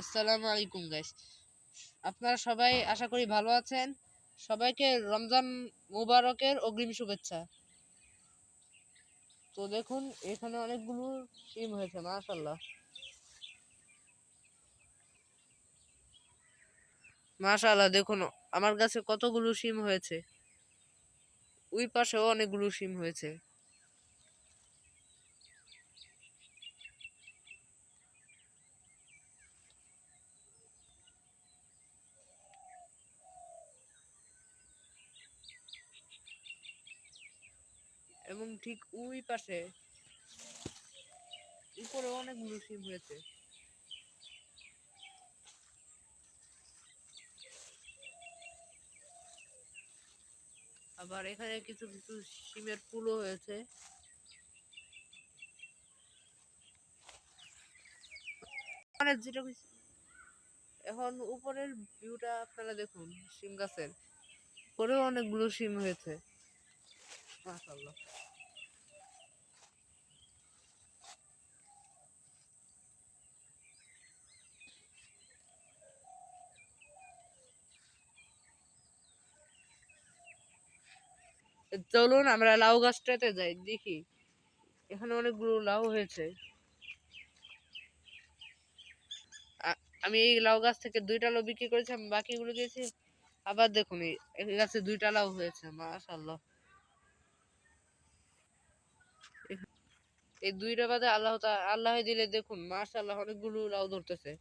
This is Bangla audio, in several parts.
আসসালামু আলাইকুম গাইস, আপনারা সবাই আশা করি ভালো আছেন। সবাইকে রমজান মুবারকের অগ্রিম শুভেচ্ছা। তো দেখুন, এখানে অনেকগুলো সিম হয়েছে, মাশাআল্লাহ মাশাআল্লাহ। দেখুন আমার কাছে কতগুলো সিম হয়েছে, ওই পাশেও অনেকগুলো সিম হয়েছে। এবং ঠিক ওই পাশে উপরে অনেকগুলো সিম হয়েছে। আবার এখানে কিছু কিছু সিমের ফুলও হয়েছে। মানে যেটা এখন উপরের ভিউটা আপনারা দেখুন, সিম গাছের পরেও অনেকগুলো সিম হয়েছে, মাশাআল্লাহ। চলুন আমরা লাউ গাছটাতে যাই, দেখি এখানে অনেকগুলো লাউ হয়েছে। আমি এই লাউ গাছ থেকে 2টা লাউ বিক্রি করেছি, আমি বাকিগুলো দিয়েছি। আবার দেখুন এই গাছে 2টা লাউ হয়েছে, মাশাআল্লাহ। এই 2টা বাদে আল্লাহ দিলে দেখুন, মাশাআল্লাহ অনেকগুলো লাউ ধরতেছে।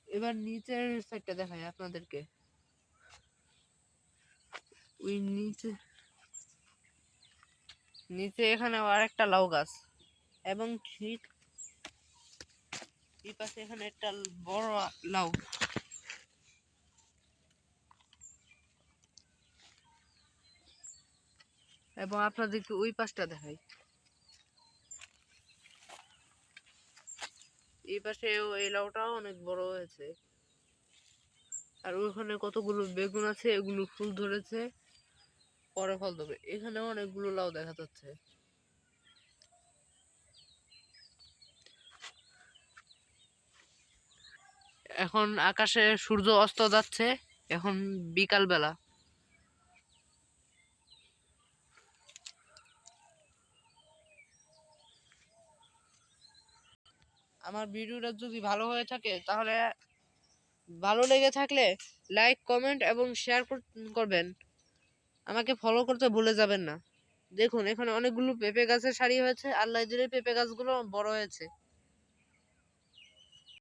এবার নিচের সাইডটা দেখাই আপনাদেরকে। ওই নিচে নিচে এখানে আর একটা লাউ গাছ, এবং ঠিক এই পাশে এখানে একটা বড় লাউ। এবং আপনাদেরকে ওই পাশটা দেখাই, এই পাশে এই লাউটাও অনেক বড় হয়েছে। আর ওখানে কতগুলো বেগুন আছে, এগুলো ফুল ধরেছে, পরে ফল দেবে। এখানেও অনেকগুলো লাউ দেখা যাচ্ছে। এখন আকাশে সূর্য অস্ত যাচ্ছে, এখন বিকাল বেলা। আমার ভিডিওটা যদি ভালো হয়ে থাকে, তাহলে ভালো লেগে থাকলে লাইক, কমেন্ট এবং শেয়ার করবেন। আমাকে ফলো করতে ভুলে যাবেন না। দেখুন এখানে অনেকগুলো পেঁপে গাছের সারি হয়েছে, আল্লাহ দিলে পেঁপে গাছগুলো বড় হয়েছে।